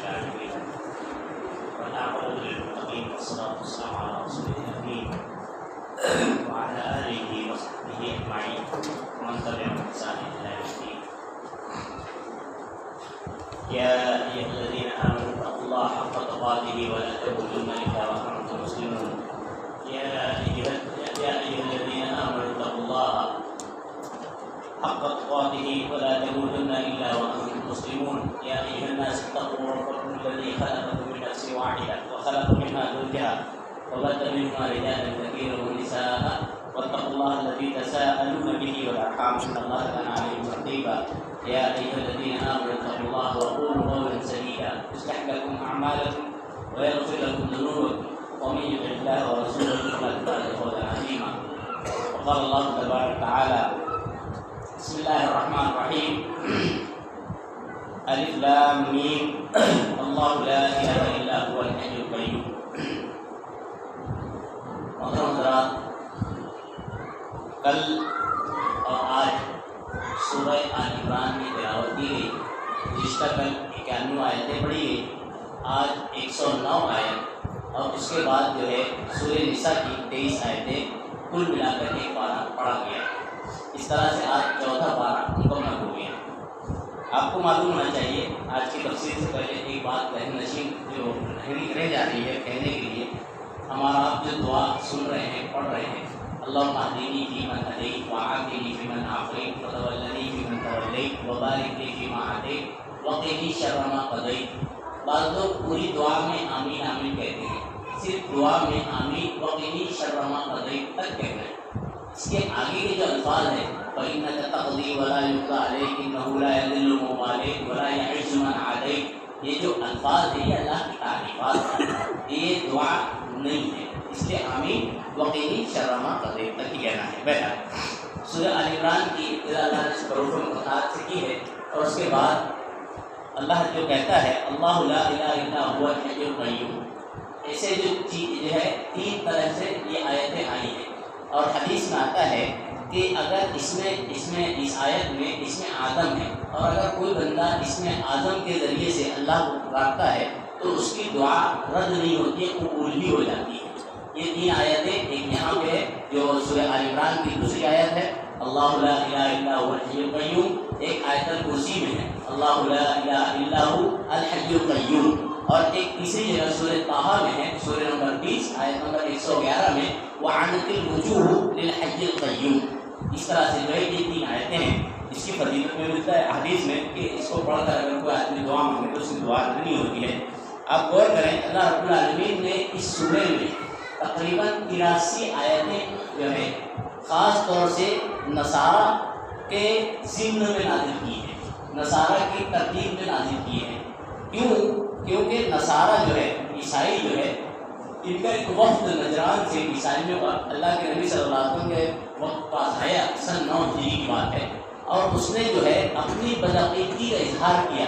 العالمين والعاقبة للمتقين والصلاة والسلام على رسوله الأمين وعلى آله وصحبه أجمعين ومن تبعهم بإحسان إلى يوم الدين. يا أيها الذين آمنوا اتقوا الله حق تقاته ولا تموتن إلا وأنتم مسلمون. يا أيها الذين آمنوا اتقوا الله حق تقاته ولا تموتن إلا وأنتم مسلمون. يا أيها الناس اتقوا ربكم الذي خلقكم من نفس واحدة وخلق منها زوجها وبث منهما رجالا كثيرا ونساء واتقوا الله الذي تساءلون به والأرحام إن الله كان عليكم رقيبا. يا أيها الذين آمنوا اتقوا الله وقولوا قولا سديدا يصلح لكم أعمالكم ويغفر لكم ذنوبكم ومن يطع الله ورسوله فقد فاز فوزا عظيما. وقال الله تبارك وتعالى: بسم الله الرحمن الرحيم. الف لام میم اللہ لا الہ الا هو الحی القیوم. محترم حضرات، کل اور آج سورہ آل عمران کی تلاوت کی گئی. گزشتہ کل 91 آیتیں پڑھی گئی، آج 109 آیت اور اس کے بعد جو ہے سورہ نساء کی 23 آیتیں کل ملا کر ایک پارہ پڑھا گیا. اس طرح سے آج چوتھا پارہ مکمل ہو گیا. آپ کو معلوم ہونا چاہیے، آج کی تفسیر سے پہلے ایک بات نشین جو رہ جا رہی ہے کہنے کے لیے. ہمارا آپ جو دعا سن رہے ہیں پڑھ رہے ہیں، اللہم اہدنی فیمن ہدیت وعافنی فیمن عافیت وتولنی فیمن تولیت وبارک لی فیما اعطیت وقنی شر ما قضیت. بعض لوگ پوری دعا میں آمین آمین کہتے ہیں، صرف دعا میں آمین وقنی شر ما قضیت تک کہنا ہے. اس کے آگے کے جو الفاظ ہیں فَإِنَّكَ تَقْضِي وَلَا يُقْضَى عَلَيْكَ إِنَّهُ لَا يَذِلُّ مَن وَالَيْتَ وَلَا يَعِزُّ مَنْ عَادَيْتَ. یہ جو الفاظ ہیں یہ اللہ کی تعریفات ہیں، یہ دعا نہیں ہے. اس لیے آمین وقینی شر ما قضیت تک ہی کہنا ہے. بہرحال سورہ آل عمران کی ابتدا اللہ نے حروف مقطعات سے کی ہے اور اس کے بعد اللہ جو کہتا ہے اللہ لا الہ الا هو الحی القیوم. ایسے جو ہے تین طرح سے یہ آیتیں آئی ہیں اور حدیث میں آتا ہے کہ اگر اس آیت میں اس میں آدم ہے اور اگر کوئی بندہ اس میں آدم کے ذریعے سے اللہ کو پکارتا ہے تو اس کی دعا رد نہیں ہوتی ہے، قبول بھی ہو جاتی ہے. یہ تین آیتیں، ایک یہاں پہ ہے جو سورہ آل عمران کی دوسری آیت ہے اللہ لا الہ الا هو الحی القیوم، ایک آیت الکرسی میں ہے اللہ لا الہ الا هو الحی القیوم، اور ایک تیسری جگہ سورہ طٰہٰ میں ہے سورہ نمبر 20 آیت نمبر 111 میں وعنت الوجوہ للحی القیوم. اس طرح سے جو ہے یہ تین آیتیں ہیں. اس کی فضیلت میں ملتا ہے حدیث میں کہ اس کو پڑھ کر اگر کوئی آدمی دعا مانگے تو اس کی دعا نہیں ہوتی ہے. آپ غور کریں اللہ رب العالمین نے اس سورہ میں تقریباً 83 آیتیں جو ہے خاص طور سے نصارہ کے ضمن میں نازل کی ہیں، نصارہ کی ترتیب میں نازل کی ہیں. کیونکہ نصارہ جو ہے عیسائی جو ہے ان کا ایک وفد نجران سے عیسائیوں کا اللہ کے نبی صلی اللہ علیہ وسلم کے وقت پاس آیا، سن 9 ہجری کی بات ہے، اور اس نے جو ہے اپنی بدعقیدگی کا اظہار کیا،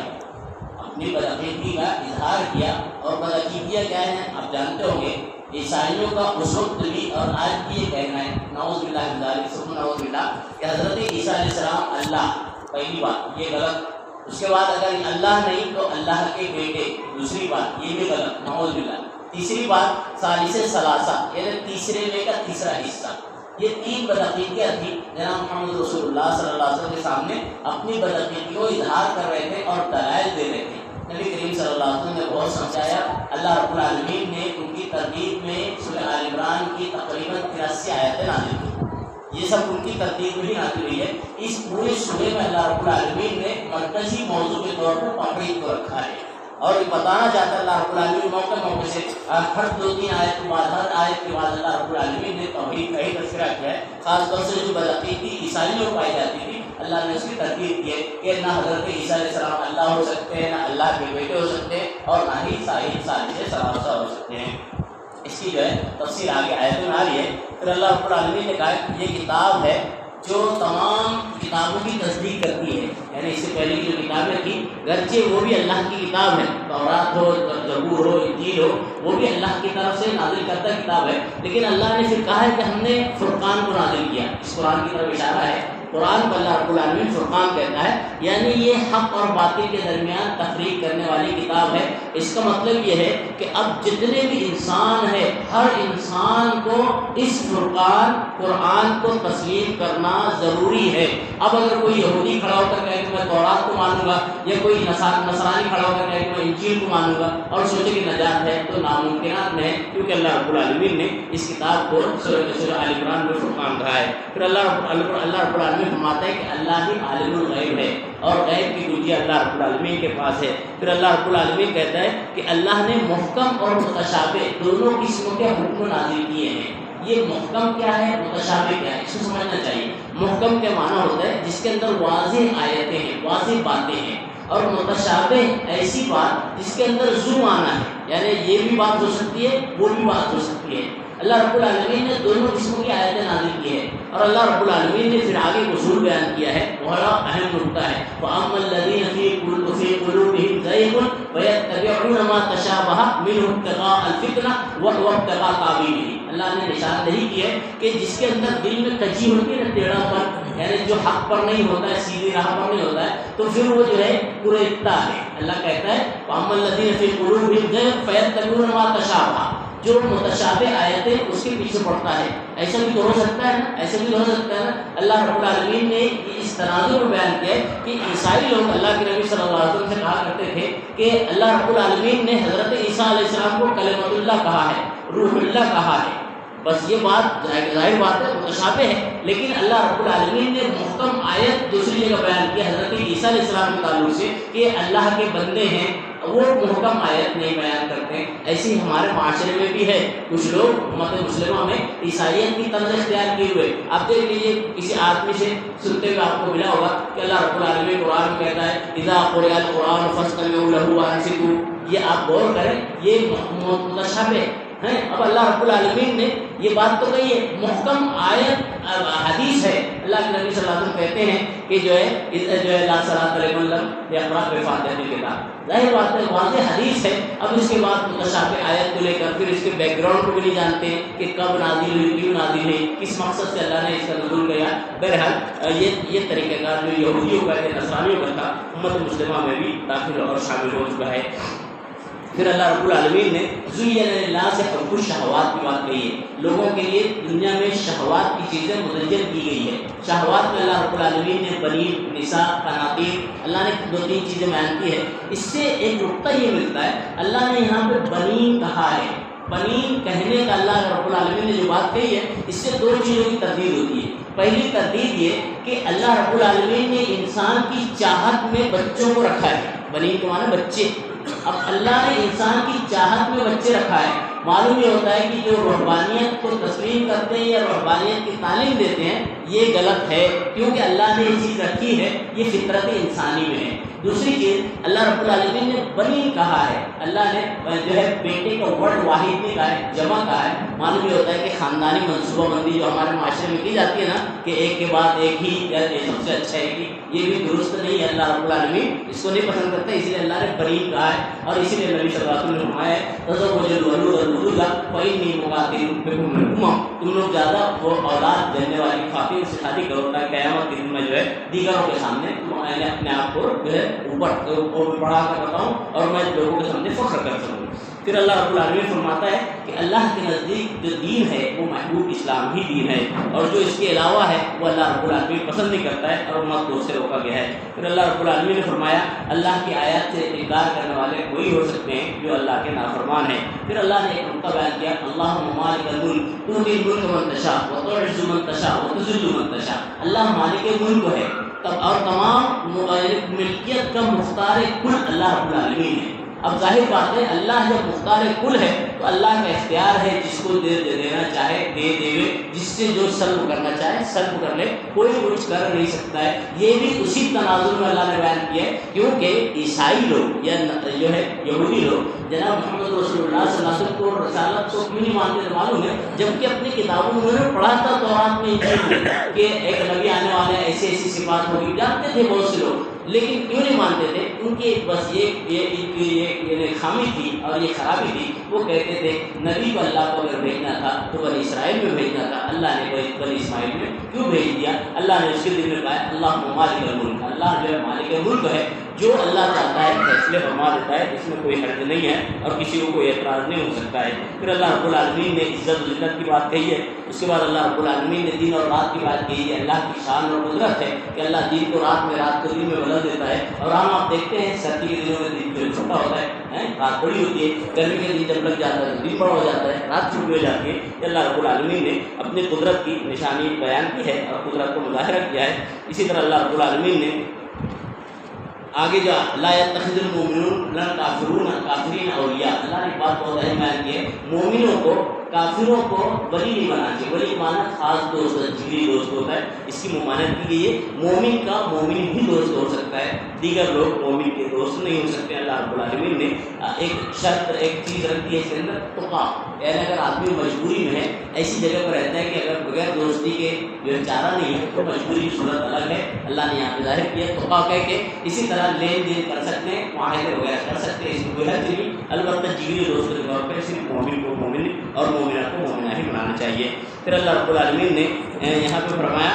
اور بدعقیدگیاں کیا ہیں آپ جانتے ہوں گے. عیسائیوں کا اس وقت بھی اور آج بھی یہ کہنا ہے نعوذ باللہ من ذالک ثم نعوذ باللہ کہ حضرت عیسیٰ علیہ السلام اللہ، پہلی بات یہ غلط. اس کے بعد اگر اللہ نہیں تو اللہ کے بیٹے، دوسری بات یہ بھی غلط، نعوذ باللہ. تیسری بات ثالث ثلاثہ یعنی تیسرے میں کا تیسرا حصہ. یہ تین بدعقیدگیاں تھیں. جناب محمد رسول اللہ صلی اللہ علیہ وسلم کے سامنے اپنی بدعقیدگی کو اظہار کر رہے تھے اور دلائل دے رہے تھے. نبی کریم صلی اللہ علیہ وسلم نے بہت سمجھایا. اللہ رب العالمین نے ان کی ترتیب میں سورہ آل عمران کی تقریباً 83 آیتیں نازل کی. یہ سب ان کی ترتیب میں ہی نازل ہوئی ہے. اس پورے سورے میں اللہ رب العالمین نے مرکزی موضوع کے طور پر توحید کو رکھا ہے اور یہ بتانا چاہتا ہے اللہ رب العالمین موقع سے ہر 2-3 آیت کے بعد ہر آیت کے بعد اللہ رب العالمین نے توحید کا ہی تذکرہ کیا ہے. خاص طور سے جو بدعقیدگی عیسائیوں کو پائی جاتی تھی اللہ نے اس کی ترتیب کی ہے کہ نہ حضرت عیسیٰ علیہ السلام اللہ ہو سکتے ہیں، نہ اللہ کے بیٹے ہو سکتے ہیں، اور نہ ہی ثالث ثلاثہ ہو سکتے ہیں. اس کی جو ہے تفصیل آگے آیتوں میں آ رہی ہے. پھر اللہ رب العالمین نے کہا کہ یہ کتاب ہے جو تمام کتابوں کی تصدیق کرتی ہے. یعنی اس سے پہلے کی جو کتابیں تھیں گرچہ وہ بھی اللہ کی کتاب ہے، تورات ہو، زبور ہو، انجیل ہو، وہ بھی اللہ کی طرف سے نازل کردہ کتاب ہے، لیکن اللہ نے پھر کہا ہے کہ ہم نے فرقان کو نازل کیا. اس قرآن کی طرف اشارہ ہے قرآن کو اللہ رب العالمین فرقان کہتا ہے، یعنی یہ حق اور باطل کے درمیان تفریق کرنے والی کتاب ہے۔ اس کا مطلب یہ ہے کہ اب جتنے بھی انسان ہیں، ہر انسان کو اس فرقان قرآن کو تسلیم کرنا ضروری ہے۔ اب اگر کوئی یہودی کھڑا ہو کر کہے کہ میں تورات کو مانوں گا، یا کوئی نصرانی کھڑا ہو کر کہے کہ میں انجیل کو مانوں گا اور سوچے کہ نجات ہے، تو ناممکنات میں ہے، کیونکہ اللہ رب العالمین نے اس کتاب کو سورہ آل عمران میں فرقان کہا ہے۔ پھر اللہ رب العالمین فرماتا ہے کہ اللہ ہی عالم الغیب ہے اور غیب کی کنجی اللہ رب العالمین کے پاس ہے۔ پھر اللہ رب العالمین کہتا ہے کہ اللہ نے محکم اور متشابہ دونوں قسم کے حکم نازل کیے ہیں۔ یہ محکم کیا ہے، متشابہ کیا ہے، اس کو سمجھنا چاہیے۔ محکم کے معنی ہوتا ہے جس کے اندر واضح آیتیں ہیں، واضح باتیں ہیں، اور متشابہ ایسی بات جس کے اندر ذو معنی ہے، یعنی یہ بھی بات ہو سکتی ہے، وہ بھی بات ہو سکتی ہے۔ اللہ رب العالمین نے دونوں قسموں کی آیتیں نازل کی ہے، اور اللہ رب العالمین نے پھر آگے اصول بیان کیا ہے، بڑا اہم نکتہ ہے۔ وَأَمَّا الَّذِينَ فِي قُلُوبِهِمْ زَيْغٌ فَيَتَّبِعُونَ مَا تَشَابَهَ مِنْهُ ابْتِغَاءَ الْفِتْنَةِ وَابْتِغَاءَ تَأْوِيلِهِ۔ اللہ نے نشاندہی کی ہے کہ جس کے اندر دل میں کجی ہوتی ہے نا، ٹیڑھا پر، یعنی جو حق پر نہیں ہوتا ہے، سیدھی راہ پر نہیں ہوتا ہے، تو پھر وہ جو ہے قریبتا ہے۔ اللہ کہتا ہے وَأَمَّا الَّذِينَ فِي قُلُوبِهِمْ زَيْغٌ فَيَتَّبِعُونَ مَا تَشَابَهَ، جو متشابہ آیتیں اس کے پیچھے پڑتا ہے۔ ایسا بھی تو ہو سکتا ہے نا، ایسا بھی تو ہو سکتا ہے نا۔ اللہ رب العالمین نے اس تناظر میں بیان کیا ہے کہ عیسائی لوگ اللہ کے نبی صلی اللہ علیہ وسلم سے کہا کرتے تھے کہ اللہ رب العالمین نے حضرت عیسیٰ علیہ السلام کو کلمۃ اللہ کہا ہے، روح اللہ کہا ہے۔ بس یہ بات ظاہر بات ہے، متشابہ ہے، لیکن اللہ رب العالمین نے محکم آیت دوسری جگہ بیان کی حضرت عیسیٰ علیہ السلام کے تعلق سے کہ اللہ کے بندے ہیں، وہ محکم آیت نہیں بیان کرتے۔ ایسے ہی ہمارے معاشرے میں بھی ہے، کچھ لوگ امت مسلمہ میں عیسائیت کی طرز اختیار کیے ہوئے۔ آپ دیکھ لیجیے کسی آدمی سے سنتے ہوئے آپ کو ملا ہوگا کہ اللہ رب العالمین قرآن میں کہتا ہے اذا قرئ القرآن فاستمعوا له وانصتوا۔ یہ آپ غور کریں، یہ متشابہ ہیں۔ اب اللہ رب العالمین نے یہ بات تو کہی ہے، محکم آیت حدیث ہے۔ اللہ کے نبی صلی اللہ علیہ وسلم کہتے ہیں کہ جو ہے لا صلاۃ لمن لم یقرأ بفاتحۃ الکتاب، ظاہر بات ہے، واضح حدیث ہے۔ اب اس کے بعد متشابہ آیت کو لے کر پھر اس کے بیک گراؤنڈ کو بھی نہیں جانتے کہ کب نازل ہوئی، کیوں نازل ہوئی، کس مقصد سے اللہ نے اس کا نزول کیا۔ بہرحال یہ طریقہ کار جو یہودیوں کا ہے، نصرانیوں کا تھا، امت مسلمہ میں بھی داخل اور شامل ہو چکا ہے۔ پھر اللہ رب العالمین نے زین للناس حب الشہوات کی بات کہی ہے۔ لوگوں کے لیے دنیا میں شہوات کی چیزیں مزین کی گئی ہے۔ شہوات میں اللہ رب العالمین نے بنین، نساء، قناطیر، اللہ نے 2-3 چیزیں بیان کی ہے۔ اس سے ایک نقطہ یہ ملتا ہے، اللہ نے یہاں پہ بنین کہا ہے۔ بنین کہنے کا اللہ رب العالمین نے جو بات کہی ہے، اس سے 2 چیزوں کی تردید ہوتی ہے۔ پہلی تردید یہ کہ اللہ رب العالمین نے انسان کی چاہت میں بچوں کو رکھا ہے۔ بنین کے معنی بچے۔ اب اللہ نے انسان کی چاہت میں بچے رکھا ہے۔ معلوم یہ ہوتا ہے کہ جو رحبانیت کو تسلیم کرتے ہیں یا رحبانیت کی تعلیم دیتے ہیں، یہ غلط ہے، کیونکہ اللہ نے یہ چیز رکھی ہے، یہ فطرت انسانی میں ہے۔ دوسری چیز، اللہ رب العالمین نے بنی کہا ہے، اللہ نے جو ہے بیٹے کا ورڈ واحد نہیں کہا ہے، جمع کہا ہے۔ معلوم یہ ہوتا ہے کہ خاندانی منصوبہ بندی جو ہمارے معاشرے میں کی جاتی ہے نا، کہ ایک کے بعد ایک ہی یا سب سے اچھا ہے، یہ بھی درست نہیں ہے۔ اللہ رب العالمین اس کو نہیں پسند کرتا، اسی لیے اللہ نے بنی کہا ہے، اور اسی لیے نبی صلی اللہ علیہ وسلم نے فرمایا ہے تزوجوا الولود الولود فإنی مقاتل بکم الامم، تم لوگ زیادہ وہ اولاد دینے والی خواتین سے شادی کرو تاکہ قیامت کے دن میں جو ہے دیگروں کے سامنے اپنے آپ کو جو ہے اوپر بڑھا کر بتاؤں اور میں لوگوں کے سامنے فخر کر سکوں۔ پھر اللہ رب العالمین فرماتا ہے کہ اللہ کے نزدیک جو دین ہے وہ محبوب اسلام ہی دین ہے، اور جو اس کے علاوہ ہے وہ اللہ رب العالمین پسند نہیں کرتا ہے، اور امت کو اس سے روکا گیا ہے۔ پھر اللہ رب العالمین نے فرمایا اللہ کی آیات سے انکار کرنے والے وہی ہو سکتے ہیں جو اللہ کے نافرمان ہیں۔ پھر اللہ نے ایک نقطہ بیان کیا، اللہم مالک الملک تؤتی الملک من تشاء وتعز من تشاء وتذل من تشاء۔ اللہ مالک ملک ہے، اور تمام ملکیت کا مختار کل اللہ رب العالمین ہے۔ اب ظاہر بات ہے، اللہ جب مختار کل ہے تو اللہ کا اختیار ہے، جس کو دینا چاہے دے دے، جس سے جو سلب کرنا چاہے سلب کر لے، کوئی کچھ کر نہیں سکتا ہے۔ یہ بھی اسی تناظر میں اللہ نے بیان کیا ہے، کیونکہ عیسائی لوگ یا جو ہے یہودی لوگ جناب محمد رسول اللہ صلی اللہ علیہ وسلم کو رسالت کو کیوں نہیں مانتے تھے معلوم ہے، جبکہ اپنی کتابوں میں انہوں نے پڑھا تھا تورات میں کہ ایک نبی آنے والے ایسی ایسی صفات ہوگی، جانتے تھے بہت سے لوگ، لیکن کیوں نہیں مانتے تھے؟ ان کی بس یہ خامی تھی اور یہ خرابی تھی وہ کہتے تھے نبی کو اللہ کو اگر بھیجنا تھا تو بنی اسرائیل میں بھیجنا تھا، اللہ نے بنی اسماعیل میں کیوں بھیج دیا؟ اللہ نے اس کے دل میں کہا اللہ مالک الملک، اللہ جو ہے مالک ملک ہے، جو اللہ چاہتا ہے فیصلے فرما دیتا ہے، اس میں کوئی حرج نہیں ہے اور کسی کو کوئی اعتراض نہیں ہو سکتا ہے۔ پھر اللہ رب العالمین نے عزت و ذلت کی بات کہی ہے، اس کے بعد اللہ رب العالمین نے دن اور رات کی بات کہی ہے۔ اللہ کی شان اور قدرت ہے کہ اللہ دن کو رات میں، رات کو دن میں بدل دیتا ہے، اور ہم آپ دیکھتے ہیں سردی کے دنوں میں دن جو چھوٹا ہوتا ہے، رات بڑی ہوتی ہے، گرمی کے دن جب لگ جاتا ہے دن بڑا ہو جاتا ہے، رات چھوٹی ہو جاتی ہے۔ یہ اللہ رب العالمین نے اپنی قدرت کی نشانی بیان کی ہے اور قدرت کو مظاہرہ کیا ہے۔ اسی طرح اللہ رب العالمین نے آگے جو لا يتخذ المؤمنون الکافرون کافرین اولیاء، اللہ نے بات بہت اہم بیان کی ہے، مومنوں کو کافروں کو ولی نہیں بنانا چاہیے۔ ولی مانا خاص دوست، جگری دوست ہوتا ہے، اس کی ممانعت کی گئی ہے۔ مومن کا مومن ہی دوست ہو سکتا ہے، دیگر لوگ مومن کے دوست نہیں ہو سکتے۔ اللہ رب العالمین نے ایک شرط، ایک چیز رکھی ہے اس کے اندر، تقا، یعنی اگر آدمی مجبوری میں ہے، ایسی جگہ پر رہتا ہے کہ اگر بغیر دوستی کے جو چارہ نہیں ہے تو مجبوری کی صورت الگ ہے، اللہ نے یہاں پہ ظاہر کیا تقا کہہ کے۔ اسی طرح لین دین کر سکتے ہیں، معاہدے وغیرہ کر سکتے ہیں، اس میں کوئی حرج نہیں، البتہ جگری دوست کے طور پر صرف مومن کو مومن اور مومنہ کو مومنہ ہی بنانا چاہیے۔ پھر اللہ رب العالمین نے یہاں پہ فرمایا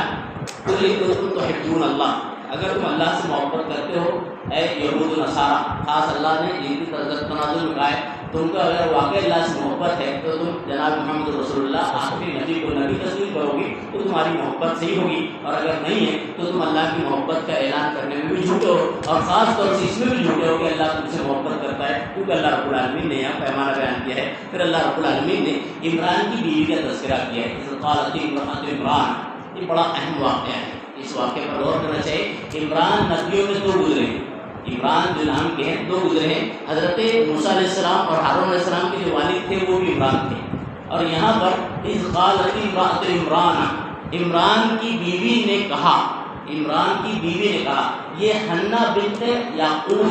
قُلْ إِن كُنتُمْ تُحِبُّونَ اللَّهَ، اگر تم اللہ سے محبت کرتے ہو اے یہود و نصارہ، خاص اللہ نے ان کی تناظر میں کہا ہے، تم کو اگر واقعی اللہ سے محبت ہے تو تم جناب محمد رسول اللہ آخری نبی کو نبی تسلیم کرو گی تو تمہاری محبت صحیح ہوگی، اور اگر نہیں ہے تو تم اللہ کی محبت کا اعلان کرنے میں بھی جھوٹے ہو، اور خاص طور سے اس میں بھی جھوٹے ہو کہ اللہ تم سے محبت کرتا ہے، کیونکہ اللہ رب العالمین نے یہاں پیمانہ بیان کیا ہے۔ پھر اللہ رب العالمین نے عمران کی بیوی کا تذکرہ کیا ہے، اذ قالت امرأة عمران، یہ بڑا اہم واقعہ ہے، اس واقعے پر غور کرنا چاہیے۔ عمران نبیوں میں دو گزرے ہیں، عمران جو نام کے ہیں دو گزرے ہیں، حضرت موسیٰ علیہ السلام اور ہارون علیہ السلام کے جو والد تھے وہ بھی عمران تھے، اور یہاں پر اذ قالت امرأة عمران، عمران کی بیوی نے کہا، عمران کی بیوی نے کہا، یہ حنہ بنت یعقوب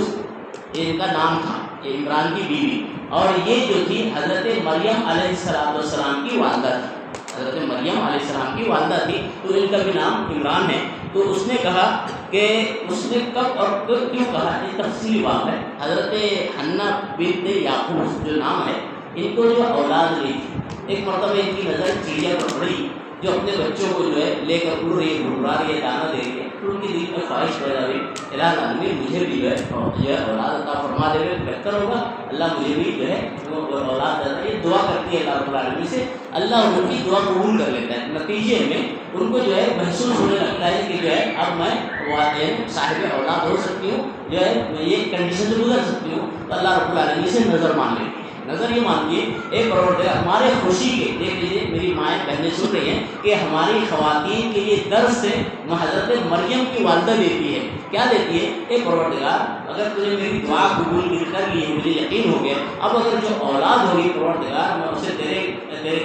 ان کا نام تھا، یہ عمران کی بیوی، اور یہ جو تھی حضرت مریم علیہ السلام کی والدہ تھی، حضرت مریم علیہ السلام کی والدہ تھی، تو ان کا بھی نام عمران ہے۔ تو اس نے کہا کہ اس نے کب اور کیوں کہا، یہ تفصیلی بات ہے۔ حضرت حنہ بنت یعقوب جو نام ہے، ان کو جو اولاد نہیں تھی، ایک مرتبہ ان کی نظر چڑیا پر پڑی جو اپنے بچوں کو جو ہے لے کر اڑ رہی ہے، گھڑا رہی ہے، دانا دے رہی ہے، تو ان کی دل میں خواہش پیدا ہوئی، الہ العالمین مجھے بھی جو ہے اولاد عطا فرما دے گا، بہتر ہوگا، اللہ مجھے بھی جو ہے وہ اولاد دیتا ہے۔ یہ دعا کرتی ہے اللہ رب العالمین سے، اللہ ان کی دعا قبول کر لیتا ہے، نتیجے میں ان کو جو ہے محسوس ہونے لگتا ہے کہ جو ہے اب میں صاحب اولاد ہو سکتی ہوں، جو ہے یہ کنڈیشن سے گزر سکتی ہوں، تو اللہ رب العالمین سے نظر مان لیتی ہے۔ نظر یہ مانگیے اے پروردگار ہمارے خوشی کے، دیکھ لیجیے میری مائیں بہنیں سن رہی ہیں کہ ہماری خواتین کے لیے درس سے حضرت مریم کی والدہ دیتی ہے، کیا دیتی ہے، اے پروردگار اگر تجھے میری دعا قبول کر لی ہے، مجھے یقین ہو گیا، اب اگر جو اولاد ہوگی پروردگار میں اسے تیرے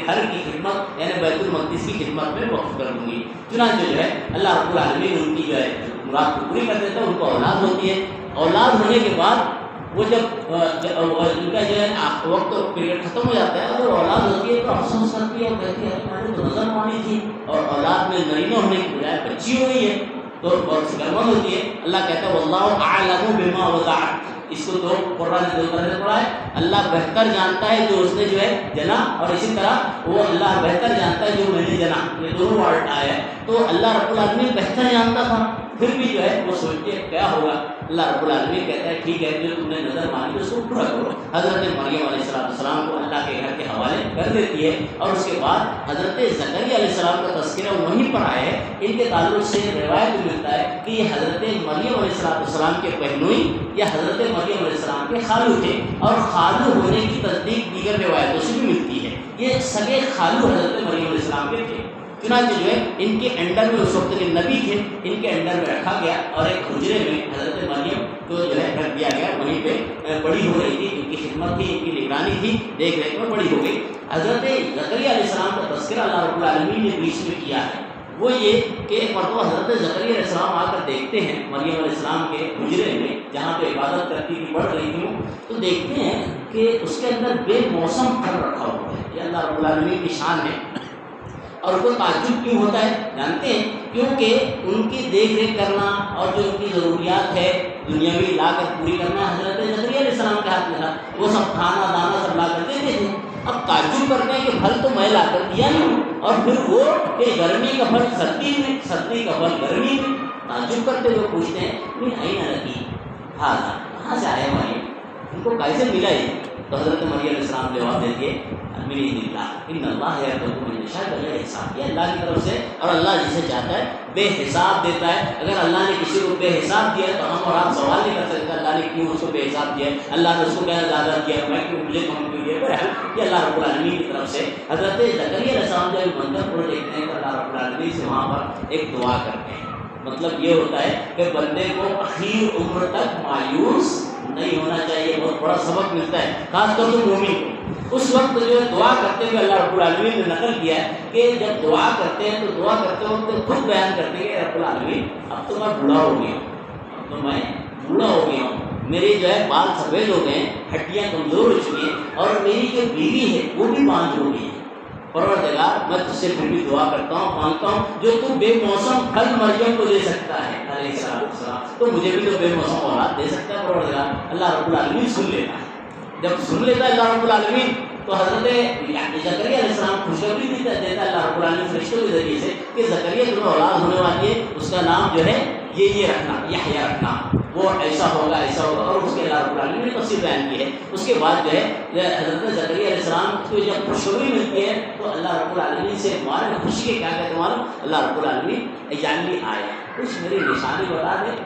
گھر کی خدمت یعنی بیت المقدس کی خدمت میں وقف کر دوں گی۔ چنانچہ جو ہے اللہ رب العالمین ان کی جو ہے مراد کو پوری کر دیتا ہے، ان کو اولاد ہوتی ہے۔ اولاد ہونے کے بعد وہ جب ان کا جو ہے وقت پیریڈ ختم ہو جاتا ہے، اگر اولاد ہوتی ہے تو افسوس کرتی ہے اور کہتی ہے میں نے تو نظر مانی تھی اور اولاد میں نرینہ ہونے کی بجائے بچی ہو گئی ہے، تو بہت فکر مند ہوتی ہے۔ اللہ کہتا ہے واللہ اعلم بما وضعت، اس کو تو قرآن نے دو طرح سے پڑھا ہے، اللہ بہتر جانتا ہے جو اس نے جو ہے جنا، اور اسی طرح وہ اللہ بہتر جانتا ہے جو میں نے جنا، یہ دونوں ورڈ آیا ہے۔ تو اللہ رب العالمین بہتر جانتا تھا، پھر بھی جو ہے وہ سوچتے کیا ہوگا، اللہ رب العالمین کہتا ہے ٹھیک ہے جو تم نے نظر مانی اس کو پورا کرو۔ حضرت مریم علیہ السلام کو اللہ کے گھر کے حوالے کر دیتی ہے، اور اس کے بعد حضرت زکریا علیہ السلام کا تذکرہ وہیں پر آیا ہے۔ ان کے تعلق سے روایت ملتا ہے کہ یہ حضرت مریم علیہ السلام کے بہنوئی یا حضرت مریم علیہ السلام کے خالو تھے، اور خالو ہونے کی تصدیق دیگر روایتوں سے بھی ملتی ہے، یہ سگے خالو حضرت مریم علیہ السلام کے تھے۔ چنانچہ جو ہے ان کے انڈر میں اس وقت کے نبی تھے، ان کے انڈر میں رکھا گیا اور ایک حجرے میں حضرت مریم کو جو ہے رکھ دیا گیا، وہیں پہ بڑی ہو رہی تھی، ان کی خدمت تھی، ان کی نگرانی تھی، دیکھ ریکھ میں بڑی ہو گئی۔ حضرت زکریا علیہ السلام کا تذکرہ اللہ رب العالمین نے بیچ میں کیا ہے، وہ یہ کہ ایک مرتبہ حضرت زکریا علیہ السلام آ کر دیکھتے ہیں مریم علیہ السلام کے حجرے میں جہاں پہ عبادت کرتی تھی، پڑھ رہی تھی، تو دیکھتے ہیں کہ اس کے اندر بے موسم پھل رکھا ہوا ہے، یہ اللہ رب العالمین کی شان ہے۔ اور ان کو تعجب کیوں ہوتا ہے جانتے ہیں، کیونکہ ان کی دیکھ ریکھ کرنا اور جو ان کی ضروریات ہے دنیاوی لا کر پوری کرنا حضرت زکریا علیہ السلام کے ہاتھ میں تھا، وہ سب کھانا دانا سب لا کر دیتے تھے۔ اب تعجب کرتے ہیں کہ پھل تو میں لا کر دیا نہیں، اور پھر وہ کہ گرمی کا پھل سردی میں، سردی کا پھل گرمی میں۔ تعجب کرتے ہوئے پوچھتے ہیں نہیں رکھی ہاں کہاں سے آئے مریم، ان کو کیسے ملا یہ؟ تو حضرت مریم علیہ السلام جواب دیتی ہے ان اللہ یرزق من یشاء بغیر حساب، یہ اللہ کی طرف سے، اور اللہ جسے چاہتا ہے بے حساب دیتا ہے۔ اگر اللہ نے کسی کو بے حساب دیا تو ہم اور آپ سوال نہیں کر سکتے اللہ نے کیوں اس کو بے حساب دیا، اللہ نے اس کو کیا زیادہ دیا، میں کیوں، مجھے کم کیوں دیا؟ یہ اللہ رب العالمین کی طرف سے۔ حضرت زکریا علیہ السلام جب منظر پورے دیکھتے ہیں تو اللہ رب العالمین سے وہاں پر ایک دعا کرتے ہیں۔ مطلب یہ ہوتا ہے کہ بندے کو اخیر عمر تک مایوس نہیں ہونا چاہیے، بہت بڑا سبق ملتا ہے خاص طور سے مومن کو۔ اس وقت جو دعا کرتے ہوئے اللہ رب العالمین نے نقل کیا ہے کہ جب دعا کرتے ہیں تو دعا کرتے وقت خود بیان کرتے ہیں کہ رب العالمین اب تو میں بوڑھا ہو گیا ہوں، اب تو میں بوڑھا ہو گیا ہوں، میرے جو ہے بال سفید ہو گئے ہیں، ہڈیاں کمزور ہو چکی ہیں، اور میری جو بیوی ہے وہ بھی بانجھ ہو گئی ہے۔ پروردگار میں تجھ سے پھر بھی دعا کرتا ہوں، مانگتا ہوں جو تو بے موسم پھل مریم کو دے سکتا ہے علیہ السلام، تو مجھے بھی تو بے موسم اولاد دے سکتا ہے پروردگار۔ اللہ رب العالمین سن لیتا ہے، جب سن لیتا ہے اللہ رب العالمین تو حضرت زکریا علیہ السلام خوشخبری دیتا ہے اللہ رب العالمین فرشتوں کے ذریعے سے کہ زکریا تمہیں اولاد ہونے والی ہے، اس کا نام جو ہے یہ رکھنا، یحییٰ رکھنا، وہ ایسا ہوگا ایسا ہوگا، اور اس کے اللہ رب العالمین نے تفصیل بیان کی ہے۔ اس کے بعد جو ہے حضرت زکریا علیہ السلام کو جب خوشخبری ملتی ہے تو اللہ رب العالمین سے مارے خوشی کے کیا کہتے ہیں، اللہ رب العالمین اجعل لی آیا، کچھ میری نشانی بتا دے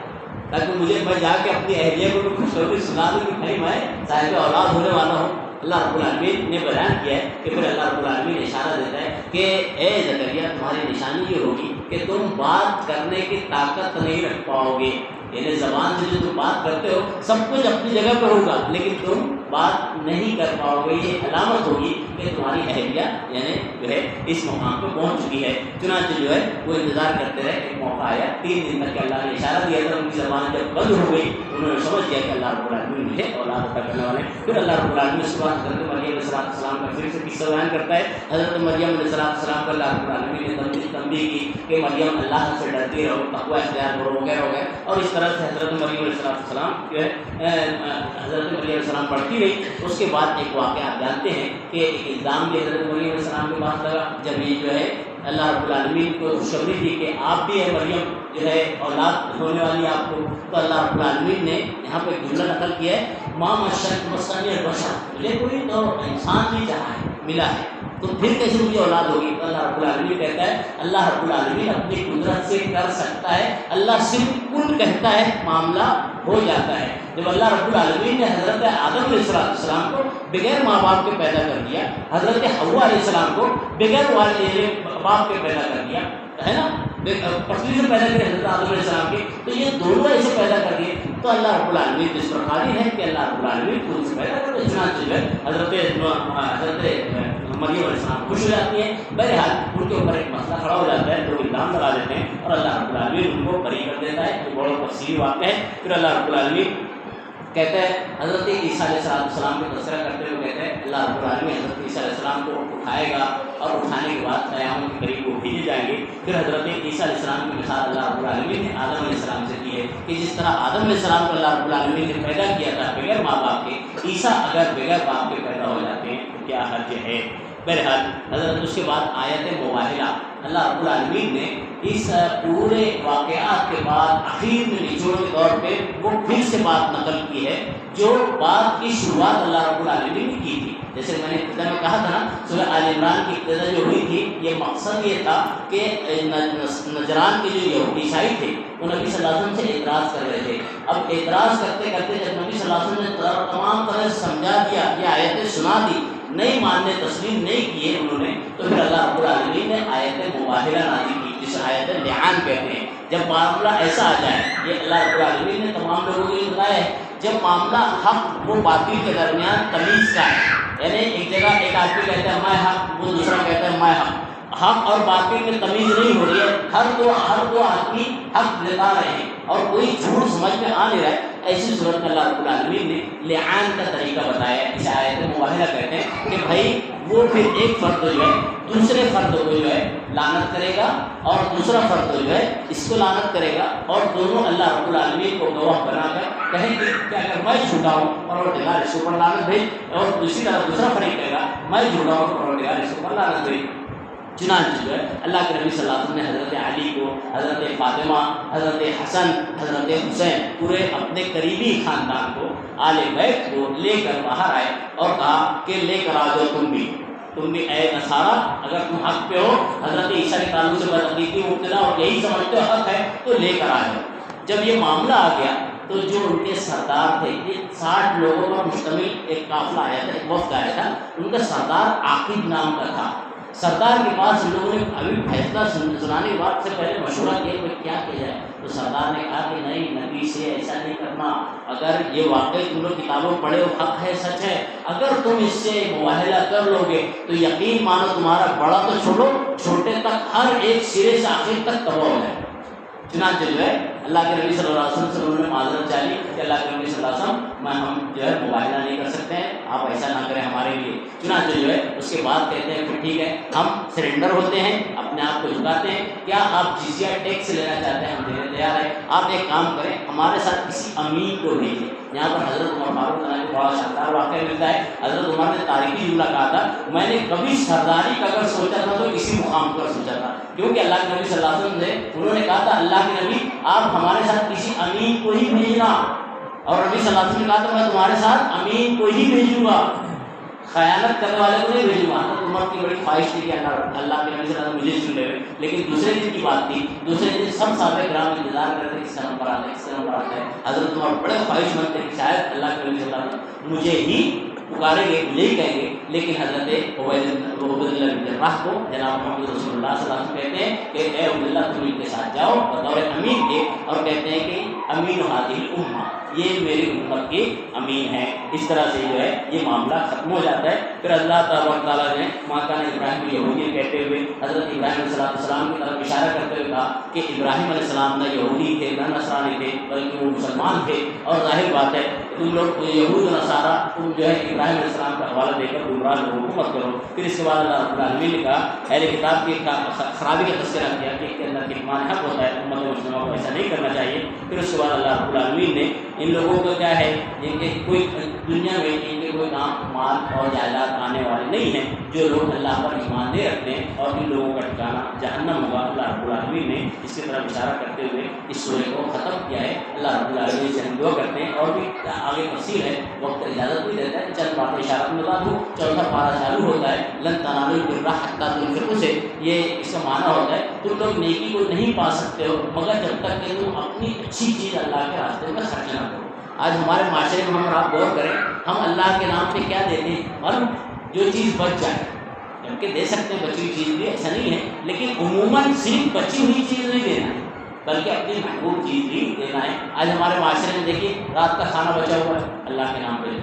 تاکہ مجھے میں جا کے اپنی اہلیہ کو خوشخبری سنا دوں کہ بھائی میں صاحب اولاد ہونے والا ہوں۔ اللہ رب العالمین نے بیان کیا ہے کہ پھر اللہ رب العالمین اشارہ دیتا ہے کہ اے زکریا تمہاری نشانی یہ ہوگی کہ تم بات کرنے کی طاقت نہیں رکھ پاؤ گے، یعنی زبان سے جو تم بات کرتے ہو سب کچھ اپنی جگہ پہ ہوگا لیکن تم بات نہیں کر پاؤ گے، یہ علامت ہوگی کہ تمہاری اہلیہ یعنی جو ہے اس مقام پہ پہنچ چکی ہے۔ چنانچہ جو ہے وہ انتظار کرتے رہے، ایک موقع آیا 3 دن تک اللہ نے اشارہ دیا تھا، ان کی زبان جب بند ہو گئی انہوں نے سمجھ گیا کہ اللہ رب العالمین مجھے اولاد عطا کرنے والے ہیں۔ پھر اللہ رب العالمین اس کے بعد حضرت مریم علیہ السلام کا پھر سے قصہ بیان کرتا ہے۔ حضرت مریم علیہ السلام کو اللہ رب العالمین نے تنبیہ کی کہ مریم اللہ سے ڈرتی رہو، تقوی اختیار کرو وغیرہ، اور اس طرح سے حضرت مریم علیہ السلام جو ہے حضرت مریم علیہ السلام پڑھتی رہی۔ اس کے بعد ایک واقعہ آپ جانتے ہیں کہ ایک الزام بھی حضرت مریم علیہ السلام کے پاس لگا، جب یہ جو ہے اللہ رب العالمین کو خوشخبری دی کہ آپ بھی ہے مریم جو ہے اولاد ہونے والی آپ کو، تو اللہ رب العالمین نے یہاں پہ ایک جملہ نقل کیا ہے ماں مسنی البشر، مجھے کوئی تو انسان نہیں چاہا ہے ملا ہے تو پھر کیسے مجھے اولاد ہوگی؟ تو اللہ رب العالمین کہتا ہے اللہ رب العالمین اپنی قدرت سے کر سکتا ہے، اللہ صرف کن کہتا ہے معاملہ ہو جاتا ہے۔ جب اللہ رب العالمین نے حضرت آدم علیہ السلام کو بغیر ماں باپ کے پیدا کر دیا، حضرت حوا علیہ السلام کو بغیر باپ کے پیدا کر دیا ہے نا، پسلی سے پیدا کیا حضرت آدم علیہ السلام کے، تو یہ دونوں ایسے پیدا کر دیے، تو اللہ رب العالمین جس پر قادر ہے کہ اللہ رب العالمین خود سے پیدا کرتے، چنانچہ جو ہے حضرت مریم علیہ السلام خوش ہو جاتی ہیں۔ بہرحال ان کے اوپر ایک مسئلہ کھڑا ہو جاتا ہے، لوگ الزام لگا دیتے ہیں اور اللہ رب العالمین ان کو بری کر دیتا ہے، جو بڑا تفصیلی واقعہ ہے۔ پھر اللہ رب العالمین کہتا ہے حضرت عیسیٰ علیہ السلام کا تذکرہ کرتے ہوئے کہتے ہیں اللہ رب العالمین حضرت عیسیٰ علیہ السلام کو اٹھائے گا اور اٹھانے کے بعد قیامت کے قریب وہ بھیجے جائیں گے۔ پھر حضرت عیسیٰ علیہ السلام کی مثال اللہ رب العالمین نے آدم علیہ السلام سے کی ہے کہ جس طرح آدم علیہ السلام کو اللہ رب العالمین نے پیدا کیا تھا بغیر ماں باپ کے، عیسیٰ اگر بغیر باپ کے پیدا ہو جاتے ہیں تو کیا حرج ہے؟ بہرحال حضرت اس کے بعد آیت مباہلہ، اللہ رب العالمین نے اس پورے واقعات کے بعد آخر میں نچوڑ کے طور پہ وہ پھر سے بات نقل کی ہے جو بات کی شروعات اللہ رب العالمین نے کی تھی۔ جیسے میں نے ابتدا میں کہا تھا نا، سورہ آل عمران کی ابتدا جو ہوئی تھی یہ مقصد یہ تھا کہ نجران کے جو عیسائی تھے وہ نبی صلی اللہ علیہ وسلم سے اعتراض کر رہے تھے۔ اب اعتراض کرتے کرتے جب نبی صلی اللہ علیہ وسلم نے تمام طرح سمجھا دیا، یہ آیتیں سنا دی، نہیں ماننے تسلیم نہیں کیے انہوں نے، تو پھر اللہ رب العالمین نے آیت مباہلہ نازل کی جسے آیت لعان کہتے ہیں۔ جب معاملہ ایسا آ جائے، یہ اللہ رب العالمین نے تمام لوگوں کو یہ بتایا ہے، جب معاملہ حق و باطل کے درمیان تمیز کا ہے، یعنی ایک جگہ ایک آدمی کہتا ہے میں حق، وہ دوسرا کہتا ہے میں حق اور باطل میں تمیز نہیں ہو رہی ہے، ہر دو آدمی حق جتا رہے ہیں اور کوئی جھوٹ سمجھ میں آ نہیں رہا ہے، ایسی صورت میں اللہ رب العالمین نے لعان کا طریقہ بتایا ہے۔ اسے آیت مباہلہ کہتے ہیں کہ بھائی وہ پھر ایک فرد جو ہے دوسرے فرد کو جو ہے لعنت کرے گا اور دوسرا فرد جو ہے اس کو لعنت کرے گا اور دونوں اللہ رب العالمین کو گواہ بنا کر کہیں گے کہ اگر میں جھوٹا ہوں پروردگار اس کو لعنت بھیج، اور دوسری طرف دوسرا فریق کہے گا میں جھوٹا ہوں پروردگار اس کو لعنت بھیج۔ چنانچہ جو ہے اللہ کے نبی صلی اللہ علیہ وسلم نے حضرت علی کو، حضرت فاطمہ، حضرت حسن، حضرت حسین، پورے اپنے قریبی خاندان کو، آل بیت کو لے کر باہر آئے اور کہا کہ لے کر آ جاؤ تم بھی اے نصارہ، اگر تم حق پہ ہو، حضرت عیسیٰ کے تعلق سے بدعقیدگی مبتلا اور یہی سمجھتے ہو حق ہے تو لے کر آ جاؤ۔ جب یہ معاملہ آ گیا تو جو ان کے سردار تھے، یہ 60 لوگوں پر مشتمل ایک قافلہ آیا تھا، ایک وفد آیا تھا، ان کا سردار عاقب نام کا تھا۔ سردار کے پاس ان لوگوں نے ابھی فیصلہ سنانے کے بعد سے پہلے مشورہ کیا کہ کیا کیا جائے، تو سردار نے کہا کہ نہیں، نبی سے ایسا نہیں کرنا، اگر یہ واقعی تم لوگ کتابوں پڑھے ہو، حق ہے، سچ ہے، اگر تم اس سے مباہلہ کر لو گے تو یقین مانو تمہارا بڑا تو چھوڑو، چھوٹے تک ہر ایک سرے سے آخر تک تباہ ہو جائے۔ چنانچہ جو ہے اللہ کے نبی صلی اللہ علیہ وسلم سے انہوں نے معذرت چاہی کہ اللہ کے نبی صلی اللہ علیہ وسلم ہم جو ہے مباہلہ نہیں کر سکتے ہیں، آپ ایسا نہ کریں ہمارے لیے۔ چنانچہ جو ہے اس کے بعد کہتے ہیں کہ ٹھیک ہے، ہم سرنڈر ہوتے ہیں، اپنے آپ کو جھکاتے ہیں، کیا آپ جزیہ ٹیکس لینا چاہتے ہیں، ہم دینے تیار ہیں، آپ ایک کام کریں ہمارے ساتھ کسی امین کو بھیجیں۔ یہاں پر حضرت عمر فاروق کو بڑا شاندار واقعہ ملتا ہے۔ حضرت عمر نے تاریخی جملہ کہا تھا، میں نے کبھی سرداری کا اگر سوچا تھا تو اسی مقام پر سوچا تھا، کیونکہ اللہ کے نبی صلی اللہ علیہ وسلم نے انہوں نے کہا تھا اللہ کے نبی آپ ہمارے ساتھ کسی امین کو ہی بھیجنا، اور نبی صلی اللہ علیہ وسلم نے کہا تھا میں تمہارے ساتھ امین کو ہی بھیجوں گا، خیانت کرنے والے کو نہیں بھیجوں گا۔ حضرت عمر کی بڑی خواہش تھی کہ اللہ کے نبی صلی اللہ علیہ وسلم مجھے چن لے، لیکن دوسرے دن کی بات تھی، دوسرے دن سب صحابہ کرام انتظار کرتے کس طرح پر آتا ہے، کس طرح پر آتا ہے۔ حضرت عمر بڑے خواہش مند تھے کہ شاید اللہ کے نبی صلی اللہ علیہ وسلم مجھے ہی پکاریں گے، مجھے ہی کہیں گے، لیکن حضرت عبید اللہ بن جراح کو جناب محمد رسول اللہ صلی اللہ علیہ وسلم کہتے ہیں کہ اے عبد اللہ تم ان کے ساتھ جاؤ بطور امین کے، اور کہتے ہیں کہ امین ہذہ الامہ، یہ میری امت کے امین ہے۔ اس طرح سے جو ہے یہ معاملہ ختم ہو جاتا ہے۔ پھر اللہ تبارک تعالیٰ نے ماکان ابراہیم یہودی کہتے ہوئے حضرت ابراہیم علیہ السلام کی طرف اشارہ کرتے ہوئے کہا کہ ابراہیم علیہ السلام نہ یہودی تھے نہ نصرانی تھے، بلکہ وہ مسلمان تھے، اور ظاہر بات ہے تم لوگ یہود و نصارہ تم جو ہے ابراہیم علیہ السلام کا حوالہ دے کر گمراہ لوگوں کو مت کرو۔ پھر اس کے بعد اللہ رب العالمین نے کہا اہل کتاب کی خرابی کا تذکرہ کیا کہ اس کے اندر کتمان حق ہوتا ہے، امت مسلمہ کو ایسا نہیں کرنا چاہیے۔ پھر اس کے بعد اللہ رب العالمین نے ان لوگوں کو کیا ہے، جن کے کوئی دنیا میں ان کے کوئی کام مال اور جائیداد آنے والے نہیں ہیں، جو لوگ اللہ پر ایمان نہیں رکھتے ہیں، اور ان لوگوں کا ٹھکانہ جہنم ہوگا۔ اللہ رب العالمین نے اس کی طرف اشارہ کرتے ہوئے اس سورے کو ختم کیا ہے۔ اللہ رب العالمین سے ہم دعا کرتے ہیں، اور بھی آگے تفصیل ہے، وقت اجازت نہیں دیتا ہے، چند باتیں اشارت میں بتا دوں۔ چوتھا پارہ چالو ہوتا ہے لن تنالوا البر حتی تنفقوا سے، یہ اس کا معنی ہوتا ہے تم لوگ نیکی کو نہیں پا سکتے ہو مگر جب تک کہ تم اپنی اچھی چیز اللہ کے راستے میں خرچ نہ کرو۔ آج ہمارے معاشرے میں ہم آپ غور کریں، ہم اللہ کے نام پہ کیا دیتے ہیں، اور جو چیز بچ جائے، جبکہ دے سکتے ہیں بچی ہوئی چیز بھی، ایسا نہیں ہے، لیکن عموماً صرف بچی ہوئی چیز نہیں دینا ہے بلکہ اپنی محبوب چیز بھی دینا ہے۔ آج ہمارے معاشرے میں دیکھیے رات کا کھانا بچا ہوا ہے، اللہ کے نام پہ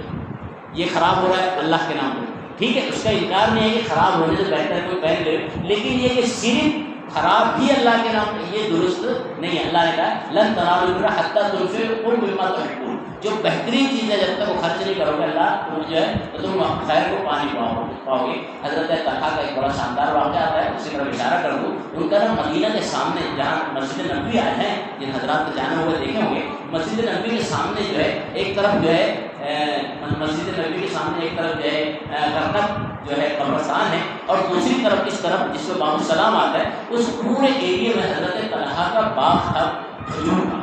یہ خراب ہو رہا ہے، اللہ کے نام پہ، ٹھیک ہے، اس کا انکار نہیں ہے کہ خراب ہونے سے بہتر کوئی پہن لے، لیکن یہ کہ صرف خراب بھی اللہ کے نام پہ، یہ درست نہیں ہے۔ اللہ نے کہا لن تنالوا البر حتی تنفقوا مما تحبون، جو بہترین چیز ہے جب تک وہ خرچ نہیں کرو گے اللہ تم جو ہے تو تم خیر کو پانی پاؤ گے۔ حضرت طلحہ کا ایک بڑا شاندار واقعہ آتا ہے، اس کی طرف اشارہ کر دوں۔ ان کا نام مدینہ کے سامنے جہاں مسجد نبوی آئے ہیں، جن حضرات کو جانے ہوئے دیکھے ہوں گے، مسجد نبوی کے سامنے جو ہے ایک طرف جو ہے مسجد نبوی کے سامنے ایک طرف جو ہے کرکب جو ہے قبرستان ہے، اور دوسری طرف اس طرف جس کو باب السلام آتا ہے، اس پورے ایریے میں حضرت طلحہ کا باغ تھا، کھجور کا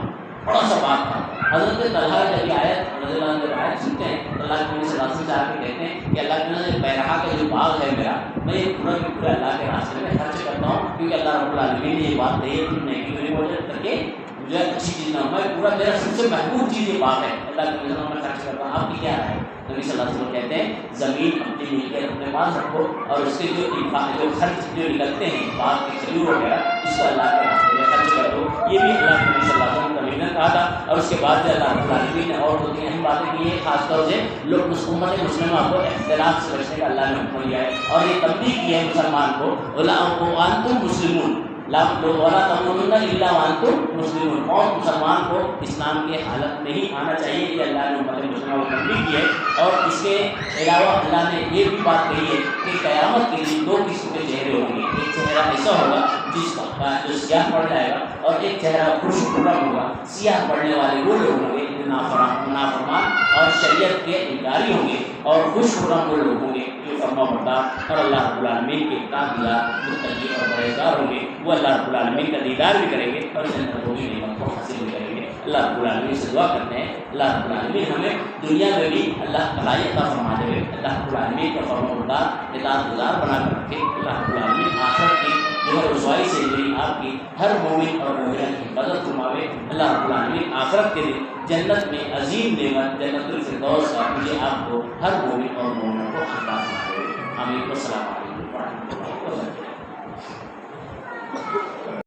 بڑا سا باغ تھا۔ حضرت طلحہ جب آیت رضی اللہ عنہ جب آیت سنتے ہیں تو اللہ کے نبی صلی اللہ علیہ وسلم سے آ کے کہتے ہیں کہ اللہ کے نبی بیرحا کا جو باغ ہے میرا، میں یہ پورا کے پورا اللہ کے راستے میں خرچ کرتا ہوں، کیونکہ اللہ رب العالمین نے یہ بات کہی ہے کہ نیکی کو نہیں کر کے مجھے اچھی چیز نہ ہو، میں پورا میرا سب سے محبوب چیز یہ باغ ہے، اللہ کے نبی میں خرچ کرتا ہوں۔ آپ کی کیا رائے ہے؟ نبی صلی اللہ علیہ وسلم کہتے ہیں زمین اپنی ملکیت اپنے پاس رکھو، اور اس کے جو خرچ جو نکلتے ہیں باغ کے کھجور وغیرہ، اس کو اللہ کے راستے میں خرچ کر دو۔ یہ بھی اللہ کے نبی صلی اللہ علیہ وسلم کا مشن کہا تھا۔ اور اس کے بعد جو اللہ رب العالمین نے اور دو تین اہم باتیں کی ہیں، خاص طور سے لوگ امت مسلمہ کو اختلاف سے بچنے کا اللہ نے حکم دیا ہے، اور یہ تنبیہ کی ہے مسلمان کو وَأَنْتُمْ مُسْلِمُونَ وَلَا تَمُوتُنَّ إِلَّا وَأَنْتُمْ مُسْلِمُونَ، اور مسلمان کو اسلام کے حالت میں ہی آنا چاہیے، یہ اللہ نے امت مسلمہ کو تنبیہ کی ہے۔ اور اس کے علاوہ اللہ نے یہ بھی بات کہی ہے کہ قیامت کے دن 2 قسم کے چہرے ہوں گے. ایک چہرہ ایسا ہوگا جس کا جو سیاہ پڑ جائے گا اور ایک چہرہ خوش خرم ہوگا. سیاہ پڑھنے والے وہ لوگ ہوں گے جو نافرمان اور شریعت کے انکاری ہوں گے اور خوش خرم وہ لوگ ہوں گے جو فرما بردار اور اللہ رب العالمین کے تابعدار متقی اور پرہیزگار ہوں گے. وہ اللہ رب العالمین کا دیدار بھی کریں گے اور جنتوں کی نعمت کو حاصل بھی کریں گے. اللہ رب العالمین سے دعا کرتے ہیں اللہ رب العالمین ہمیں دنیا میں بھی اللہ بھلائی عطا فرما دے. اللہ رب العالمین کا فرما بردار اطاعت گزار بنا کر رکھے. اللہ رب العالمین آخرت کی جو ہے رسوائی سے میری آپ کی ہر مومن اور مومنہ کی حفاظت فرماوے. اللہ رب العالمین آخرت کے دن جنت میں عظیم نعمت جنت الفردوس کا مجھے آپ کو ہر مومن اور مومنہ کو عطا فرمائے. آمین. السلام علیکم ورحمۃ اللہ وبرکاتہ.